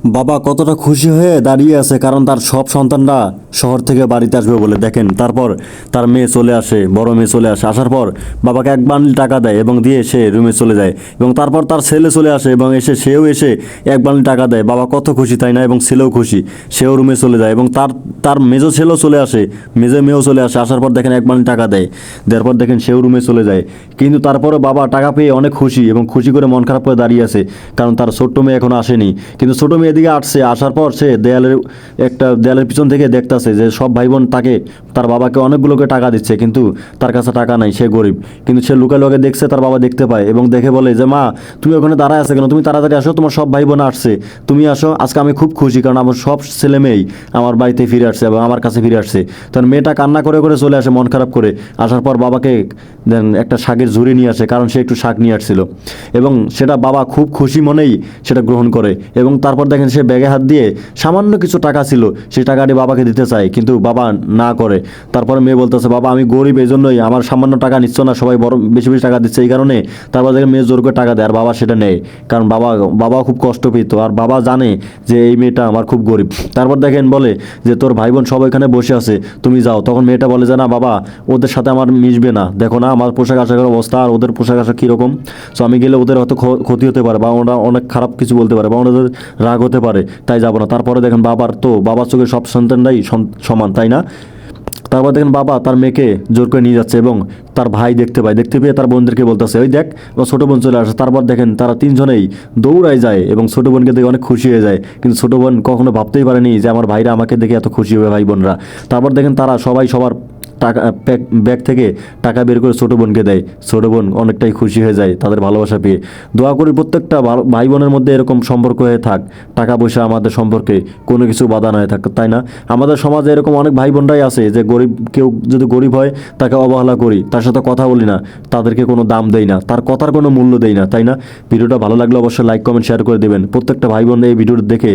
বাবা কতটা খুশি হয়ে দাঁড়িয়ে আছে, কারণ তার সব সন্তানরা শহর থেকে বাড়িতে আসবে বলে। দেখেন, তারপর তার মেয়ে চলে আসে, বড় মেয়ে চলে আসে, আসার পর বাবাকে এক বান্ডিল টাকা দেয় এবং দিয়ে সে রুমে চলে যায়। এবং তারপর তার ছেলে চলে আসে এবং সেও এসে এক বান্ডিল টাকা দেয়। বাবা কত খুশি, তাই না? এবং ছেলেও খুশি, সেও রুমে চলে যায় এবং তার তার মেজো ছেলেও চলে আসে, মেজো মেয়েও চলে আসে। আসার পর দেখেন এক বান্ডিল টাকা দেয়, দেওয়ার পর দেখেন সেও রুমে চলে যায়। কিন্তু তারপরে বাবা টাকা পেয়ে অনেক খুশি এবং খুশি করে মন খারাপ করে দাঁড়িয়ে আছে, কারণ তার ছোট্ট মেয়ে এখনো আসেনি। কিন্তু ছোট মেয়ে এদিকে আসছে, আসার পর সে দেয়ালের পিছন থেকে দেখতাছে যে সব ভাই বোন তার বাবাকে অনেকগুলোকে টাকা দিচ্ছে, কিন্তু তার কাছে টাকা নাই, সে গরিব। কিন্তু সে লুকায় লুকায় দেখছে, তার বাবা দেখতে পায় এবং দেখে বলে যে, মা তুমি ওখানে দাঁড়ায় আছে কেন? তুমি তাড়াতাড়ি আসো, তোমার সব ভাই বোন আসছে, তুমি আসো। আজকে আমি খুব খুশি, কারণ আমার সব ছেলে মেয়েই আমার বাড়িতে ফিরে আসছে এবং আমার কাছে ফিরে আসছে। তখন মেয়েটা কান্না করে করে চলে আসে, মন খারাপ করে। আসার পর বাবাকে দেন একটা শাকের ঝুড়ি নিয়ে আসে, কারণ সে একটু শাক নিয়ে আসছিল এবং সেটা বাবা খুব খুশি মনেই সেটা গ্রহণ করে। এবং তারপর দেখেন সে ব্যাগে হাত দিয়ে সামান্য কিছু টাকা ছিল, সেই টাকাটি বাবাকে দিতে চায়, কিন্তু বাবা না করে। তারপরে মেয়ে বলতেছে, বাবা আমি গরিব, এই জন্যই আমার সামান্য টাকা নিচ্ছ না, সবাই বড় বেশি বেশি টাকা দিচ্ছে এই কারণে। তারপর দেখেন মেয়ে জোর করে টাকা দেয়, আর বাবা সেটা নেয়, কারণ বাবা খুব কষ্ট পেত, আর বাবা জানে যে এই মেয়েটা আমার খুব গরিব। তারপর দেখেন বলে যে, তোর ভাই বোন সব এখানে বসে আছে, তুমি যাও। তখন মেয়েটা বলে যে, না বাবা, ওদের সাথে আমার মিশবে না, দেখো না আমার পোশাক আশাকের অবস্থা আর ওদের পোশাক আশাক কীরকম। সো আমি গেলে ওদের হয়তো ক্ষতি হতে পারে, বা ওরা অনেক খারাপ কিছু বলতে পারে, বা ওদের রাগ হতে পারে, তাই যাবো না। তারপরে দেখেন বাবার চোখে সব সন্তানরাই সমান, তাই না? তারপর দেখেন বাবা তার মেয়েকে জোর করে নিয়ে যাচ্ছে এবং তার ভাই দেখতে পেয়ে তার বোনদেরকে বলতেছে, ওই দেখ ও ছোটো বোন চলে আসে। তারপর দেখেন তারা তিনজনেই দৌড়ায় যায় এবং ছোটো বোনকে দেখে অনেক খুশি হয়ে যায়। কিন্তু ছোটো বোন কখনো ভাবতেই পারেনি যে আমার ভাইরা আমাকে দেখে এত খুশি হবে, ভাই বোনরা। তারপর দেখেন তারা সবাই সবার টাকা ব্যাগ থেকে টাকা বের করে ছোটো বোনকে দেয়। ছোটো বোন অনেকটাই খুশি হয়ে যায় তাদের ভালোবাসা পেয়ে। দোয়া করি প্রত্যেকটা ভাই বোনের মধ্যে এরকম সম্পর্ক হয়ে থাক, টাকা পয়সা আমাদের সম্পর্কে কোনো কিছু বাধা নয় থাক, তাই না? আমাদের সমাজে এরকম অনেক ভাই বোনরাই আছে যে কেউ যদি গরিব হয় তাকে অবহেলা করি, তার সাথে কথা বলি না, তাদেরকে কোনো দাম দেই না, তার কথার কোনো মূল্য দেই না, তাই না? ভিডিওটা ভালো লাগলে অবশ্যই লাইক কমেন্ট শেয়ার করে দেবেন। প্রত্যেকটা ভাই বোন এই ভিডিওটা দেখে